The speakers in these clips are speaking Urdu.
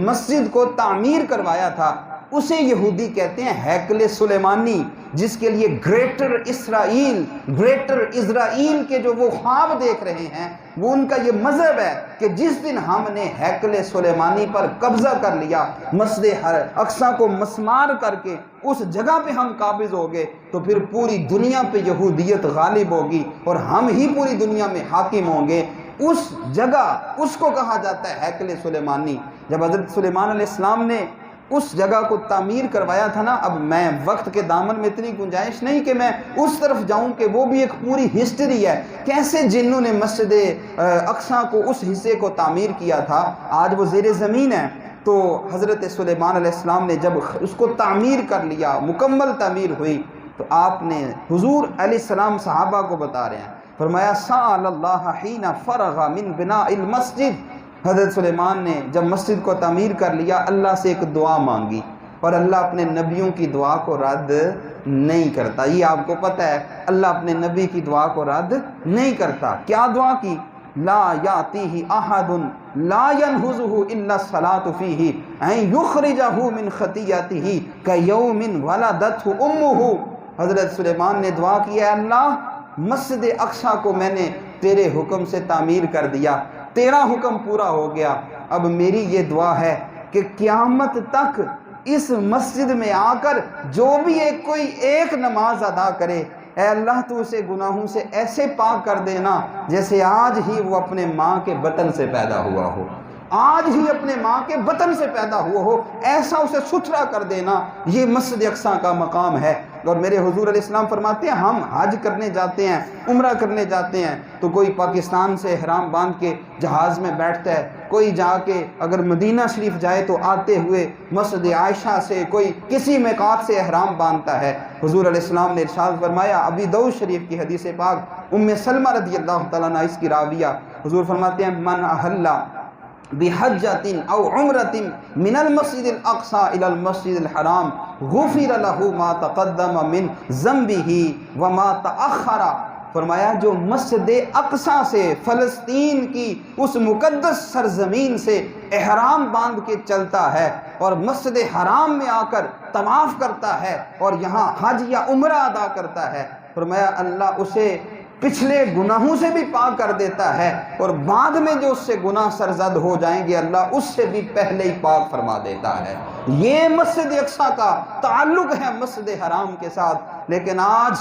مسجد کو تعمیر کروایا تھا اسے یہودی کہتے ہیں ہیکل سلیمانی، جس کے لیے گریٹر اسرائیل کے جو وہ خواب دیکھ رہے ہیں، وہ ان کا یہ مذہب ہے کہ جس دن ہم نے ہیکل سلیمانی پر قبضہ کر لیا، مسجد اقصی کو مسمار کر کے اس جگہ پہ ہم قابض ہو گئے، تو پھر پوری دنیا پہ یہودیت غالب ہوگی اور ہم ہی پوری دنیا میں حاکم ہوں گے۔ اس جگہ اس کو کہا جاتا ہے ہیکل سلیمانی۔ جب حضرت سلیمان علیہ السلام نے اس جگہ کو تعمیر کروایا تھا نا، اب میں وقت کے دامن میں اتنی گنجائش نہیں کہ میں اس طرف جاؤں، کہ وہ بھی ایک پوری ہسٹری ہے کیسے جنوں نے مسجد اقصی کو اس حصے کو تعمیر کیا تھا۔ آج وہ زیر زمین ہے۔ تو حضرت سلیمان علیہ السلام نے جب اس کو تعمیر کر لیا، مکمل تعمیر ہوئی، تو آپ نے حضور علیہ السلام صحابہ کو بتا رہے ہیں، فرمایا سأل اللہ حین فرغ من بناء المسجد۔ حضرت سلیمان نے جب مسجد کو تعمیر کر لیا، اللہ سے ایک دعا مانگی، اور اللہ اپنے نبیوں کی دعا کو رد نہیں کرتا۔ یہ آپ کو پتہ ہے، اللہ اپنے نبی کی دعا کو رد نہیں کرتا۔ کیا دعا کی؟ لا یاتیہ احد لا ینہزہ الا الصلاۃ فیہ ان یخرجہ من خطیئتہ کیوم ولدتہ امہ۔ حضرت سلیمان نے دعا کی، اے اللہ مسجد اقصی کو میں نے تیرے حکم سے تعمیر کر دیا، تیرا حکم پورا ہو گیا، اب میری یہ دعا ہے کہ قیامت تک اس مسجد میں آ کر جو بھی کوئی ایک نماز ادا کرے، اے اللہ تو اسے گناہوں سے ایسے پاک کر دینا جیسے آج ہی وہ اپنے ماں کے بطن سے پیدا ہوا ہو، آج ہی اپنے ماں کے بطن سے پیدا ہوا ہو، ایسا اسے ستھرا کر دینا۔ یہ مسجد اقصی کا مقام ہے۔ اور میرے حضور علیہ السلام فرماتے ہیں، ہم حج کرنے جاتے ہیں، عمرہ کرنے جاتے ہیں، تو کوئی پاکستان سے احرام باندھ کے جہاز میں بیٹھتا ہے، کوئی جا کے اگر مدینہ شریف جائے تو آتے ہوئے مسجد عائشہ سے کوئی کسی میقات سے احرام باندھتا ہے۔ حضور علیہ السلام نے ارشاد فرمایا، ابی داؤد شریف کی حدیث پاک، ام سلمہ رضی اللہ تعالیٰ عنہ اس کی راویہ، حضور فرماتے ہیں من احل بحجۃ او عمرۃ من المسجد الاقصی الی المسجد الحرام غفر له ما تقدم من ذنبہ وما تأخر۔ فرمایا جو مسجد اقصی سے، فلسطین کی اس مقدس سرزمین سے احرام باندھ کے چلتا ہے اور مسجد حرام میں آ کر طواف کرتا ہے اور یہاں حج یا عمرہ ادا کرتا ہے، فرمایا اللہ اسے پچھلے گناہوں سے بھی پاک کر دیتا ہے، اور بعد میں جو اس سے گناہ سرزد ہو جائیں گے اللہ اس سے بھی پہلے ہی پاک فرما دیتا ہے۔ یہ مسجد اقصی کا تعلق ہے مسجد حرام کے ساتھ۔ لیکن آج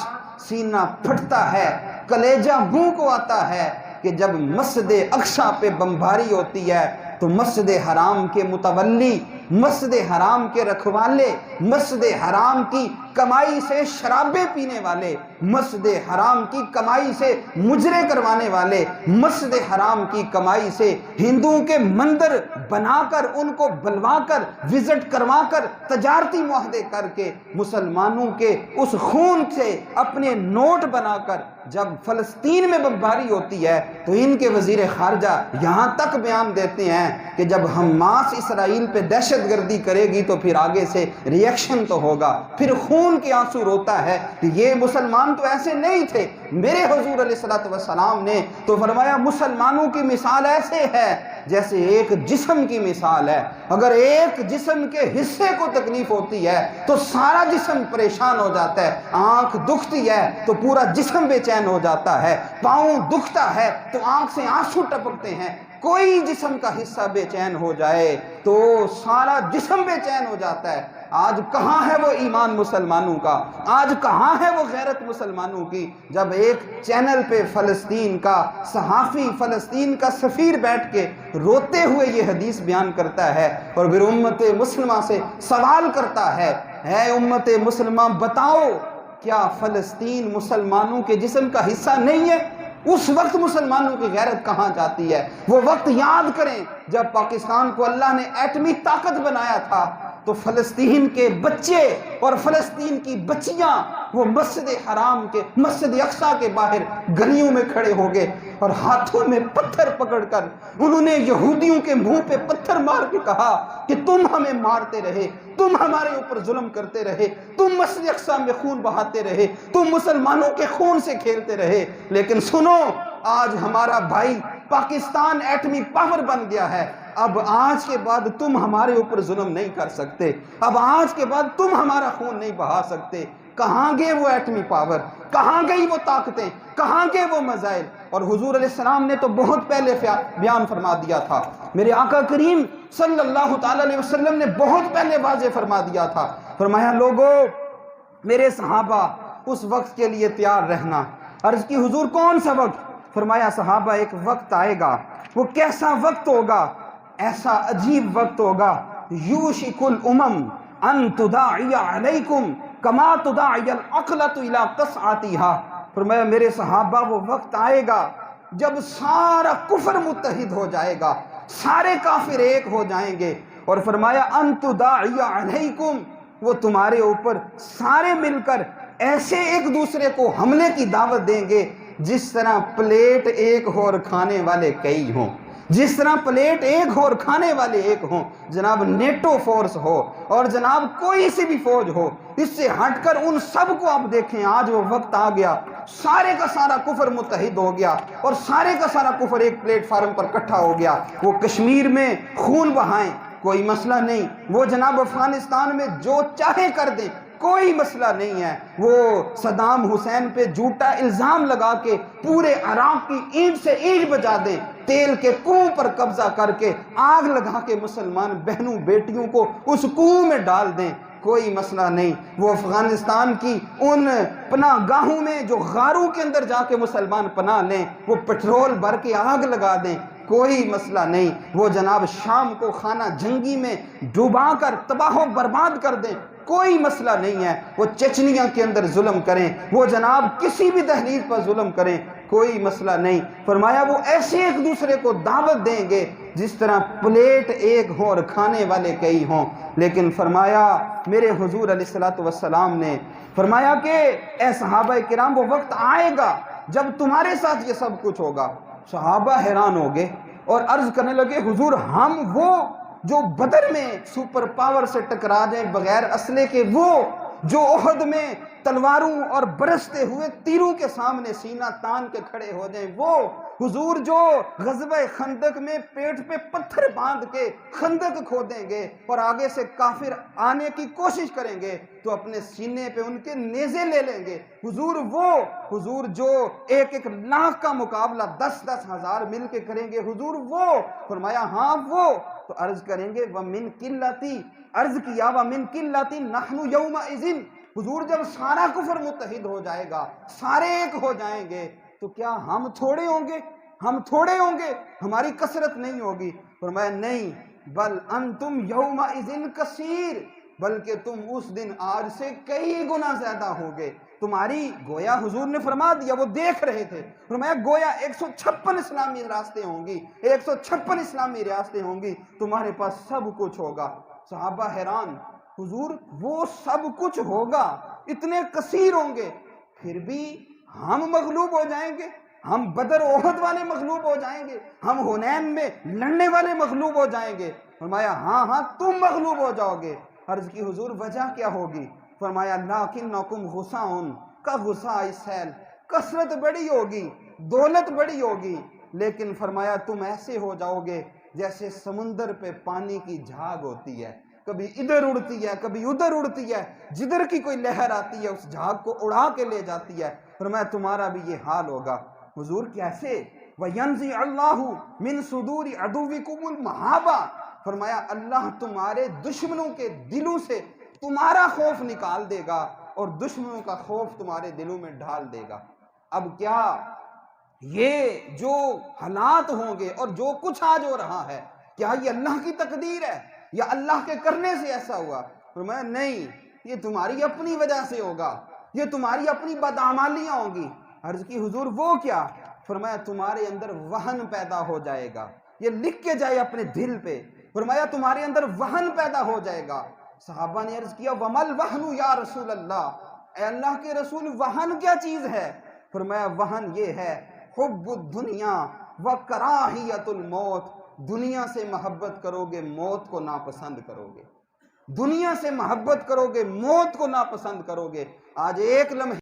سینہ پھٹتا ہے، کلیجہ منہ کو آتا ہے کہ جب مسجد اقصی پہ بمباری ہوتی ہے تو مسجد حرام کے متولی، مسجد حرام کے رکھوالے، مسجد حرام کی کمائی سے شرابیں پینے والے، مسجد حرام کی کمائی سے مجرے کروانے والے، مسجد حرام کی کمائی سے ہندوؤں کے مندر بنا کر ان کو بلوا کر وزٹ کروا کر تجارتی معاہدے کر کے مسلمانوں کے اس خون سے اپنے نوٹ بنا کر جب فلسطین میں بمباری ہوتی ہے تو ان کے وزیر خارجہ یہاں تک بیان دیتے ہیں کہ جب حماس اسرائیل پہ دہشت گردی کرے گی تو پھر آگے سے ریئیکشن تو ہوگا، پھر خون کے آنسو روتا ہے کہ یہ مسلمان تو ایسے نہیں تھے۔ میرے حضور علیہ السلام نے تو فرمایا مسلمانوں کی مثال ایسے ہے جیسے ایک جسم کی مثال ہے، اگر ایک جسم کے حصے کو تکلیف ہوتی ہے تو سارا جسم پریشان ہو جاتا ہے، آنکھ دکھتی ہے تو پورا جسم بے چین ہو جاتا ہے، پاؤں دکھتا ہے تو آنکھ سے آنسو ٹپکتے ہیں، کوئی جسم کا حصہ بے چین ہو جائے تو سارا جسم بے چین ہو جاتا ہے۔ آج کہاں ہے وہ ایمان مسلمانوں کا؟ آج کہاں ہے وہ غیرت مسلمانوں کی؟ جب ایک چینل پہ فلسطین کا صحافی، فلسطین کا سفیر بیٹھ کے روتے ہوئے یہ حدیث بیان کرتا ہے اور پھر امت مسلمہ سے سوال کرتا ہے، اے امت مسلمہ بتاؤ کیا فلسطین مسلمانوں کے جسم کا حصہ نہیں ہے؟ اس وقت مسلمانوں کی غیرت کہاں جاتی ہے؟ وہ وقت یاد کریں جب پاکستان کو اللہ نے ایٹمی طاقت بنایا تھا تو فلسطین کے بچے اور فلسطین کی بچیاں وہ مسجد حرام کے، مسجد اقصی کے باہر گلیوں میں کھڑے ہو گئے اور ہاتھوں میں پتھر پکڑ کر انہوں نے یہودیوں کے منہ پہ پتھر مار کے کہا کہ تم ہمیں مارتے رہے، تم ہمارے اوپر ظلم کرتے رہے، تم مسجد اقصی میں خون بہاتے رہے، تم مسلمانوں کے خون سے کھیلتے رہے، لیکن سنو آج ہمارا بھائی پاکستان ایٹمی پاور بن گیا ہے، اب آج کے بعد تم ہمارے اوپر ظلم نہیں کر سکتے، اب آج کے بعد تم ہمارا خون نہیں بہا سکتے۔ کہاں گئے وہ ایٹمی پاور، کہاں گئی وہ طاقتیں، کہاں گئے وہ میزائل؟ اور حضور علیہ السلام نے تو بہت پہلے بیان فرما دیا تھا، میرے آقا کریم صلی اللہ تعالی علیہ وسلم نے بہت پہلے واضح فرما دیا تھا، فرمایا لوگو میرے صحابہ اس وقت کے لیے تیار رہنا۔ عرض کی حضور کون سا وقت؟ فرمایا صحابہ ایک وقت آئے گا، وہ کیسا وقت ہوگا؟ ایسا عجیب وقت ہوگا، یوشک الامم ان تداعی علیکم کما تداعی العقلۃ الی قصعتها۔ فرمایا میرے صحابہ وہ وقت آئے گا جب سارا کفر متحد ہو جائے گا، سارے کافر ایک ہو جائیں گے، اور فرمایا ان تداعی علیکم، وہ تمہارے اوپر سارے مل کر ایسے ایک دوسرے کو حملے کی دعوت دیں گے جس طرح پلیٹ ایک ہو اور کھانے والے کئی ہوں، جس طرح پلیٹ ایک ہو اور کھانے والے ایک ہوں۔ جناب نیٹو فورس ہو اور جناب کوئی سی بھی فوج ہو، اس سے ہٹ کر ان سب کو آپ دیکھیں، آج وہ وقت آ گیا، سارے کا سارا کفر متحد ہو گیا اور سارے کا سارا کفر ایک پلیٹ فارم پر اکٹھا ہو گیا۔ وہ کشمیر میں خون بہائیں کوئی مسئلہ نہیں، وہ جناب افغانستان میں جو چاہے کر دیں کوئی مسئلہ نہیں ہے، وہ صدام حسین پہ جھوٹا الزام لگا کے پورے عراق کی اینٹ سے اینٹ بجا دیں، تیل کے کنویں پر قبضہ کر کے آگ لگا کے مسلمان بہنوں بیٹیوں کو اس کنویں میں ڈال دیں، کوئی مسئلہ نہیں۔ وہ افغانستان کی ان پناہ گاہوں میں جو غاروں کے اندر جا کے مسلمان پناہ لیں، وہ پٹرول بھر کے آگ لگا دیں، کوئی مسئلہ نہیں۔ وہ جناب شام کو خانہ جنگی میں ڈوبا کر تباہ و برباد کر دیں، کوئی مسئلہ نہیں ہے۔ وہ چچنیا کے اندر ظلم کریں، وہ جناب کسی بھی دہلیز پر ظلم کریں، کوئی مسئلہ نہیں۔ فرمایا وہ ایسے ایک دوسرے کو دعوت دیں گے جس طرح پلیٹ ایک ہو اور کھانے والے کئی ہوں۔ لیکن فرمایا میرے حضور علیہ الصلوۃ والسلام نے فرمایا کہ اے صحابہ کرام وہ وقت آئے گا جب تمہارے ساتھ یہ سب کچھ ہوگا۔ صحابہ حیران ہو گئے اور عرض کرنے لگے حضور ہم وہ جو بدر میں سپر پاور سے ٹکرا جائیں بغیر اسلحے کے، وہ جو احد میں تلواروں اور برستے ہوئے تیروں کے سامنے سینہ تان کے کھڑے ہو جائیں، وہ حضور جو غزوہ خندق میں پیٹ پہ پتھر باندھ کے خندق کھودیں گے اور آگے سے کافر آنے کی کوشش کریں گے تو اپنے سینے پہ ان کے نیزے لے لیں گے، حضور وہ حضور جو ایک ایک لاکھ کا مقابلہ 10-10 ہزار مل کے کریں گے، حضور وہ۔ فرمایا ہاں وہ۔ تو عرض کریں گے وَمِن قِلَّتِ، عرض کیا وَمِن قِلَّتِ نَحْنُ يَوْمَئِذٍ، حضور جب سارا کفر متحد ہو جائے گا، سارے ایک ہو جائیں گے تو کیا ہم تھوڑے ہوں گے؟ ہم تھوڑے ہوں گے، ہماری کثرت نہیں ہوگی۔ فرمایا نہیں، بل انتم یومئذ کثیر، بلکہ تم اس دن آج سے کئی گنا زیادہ ہوگے۔ تمہاری گویا حضور نے فرما دیا، وہ دیکھ رہے تھے، فرمایا گویا 156 اسلامی راستیں ہوں گی، 156 اسلامی ریاستیں ہوں گی، تمہارے پاس سب کچھ ہوگا۔ صحابہ حیران، حضور وہ سب کچھ ہوگا، اتنے کثیر ہوں گے، پھر بھی ہم مغلوب ہو جائیں گے؟ ہم بدر احد والے مغلوب ہو جائیں گے؟ ہم حنین میں لڑنے والے مغلوب ہو جائیں گے؟ فرمایا ہاں ہاں تم مغلوب ہو جاؤ گے۔ عرض کی حضور وجہ کیا ہوگی؟ فرمایا لیکنکم غصاء کغصاء السیل، کثرت بڑی ہوگی، دولت بڑی ہوگی، لیکن فرمایا تم ایسے ہو جاؤ گے جیسے سمندر پہ پانی کی جھاگ ہوتی ہے، کبھی ادھر اڑتی ہے کبھی ادھر اڑتی ہے، جدھر کی کوئی لہر آتی ہے اس جھاگ کو اڑا کے لے جاتی ہے۔ فرمایا تمہارا بھی یہ حال ہوگا۔ حضور کیسے؟ وَيَنزِعَ اللَّهُ مِن صُدُورِ عَدُوِّكُمُ الْمَحَابَةَ، فرمایا اللہ تمہارے دشمنوں کے دلوں سے تمہارا خوف نکال دے گا اور دشمنوں کا خوف تمہارے دلوں میں ڈال دے گا۔ اب کیا یہ جو حالات ہوں گے اور جو کچھ آج ہو رہا ہے، کیا یہ اللہ کی تقدیر ہے یا اللہ کے کرنے سے ایسا ہوا؟ فرمایا نہیں، یہ تمہاری اپنی وجہ سے ہوگا، یہ تمہاری اپنی بدعمالیاں ہوں گی۔ عرض کی حضور وہ کیا؟ فرمایا تمہارے اندر وہن پیدا ہو جائے گا، یہ لکھ کے جائے اپنے دل پہ، فرمایا تمہارے اندر وہن پیدا ہو جائے گا۔ صحابہ نے عرض کیا وَمَا الْوَهْنُ یا رسول اللہ، اے اللہ کے رسول وہن کیا چیز ہے؟ فرمایا وہن یہ ہے حب الدنیا وکراہیت الموت، دنیا سے محبت کرو گے موت کو ناپسند کرو گے، دنیا سے محبت کرو گے موت کو ناپسند کرو گے۔ آج ایک لمحے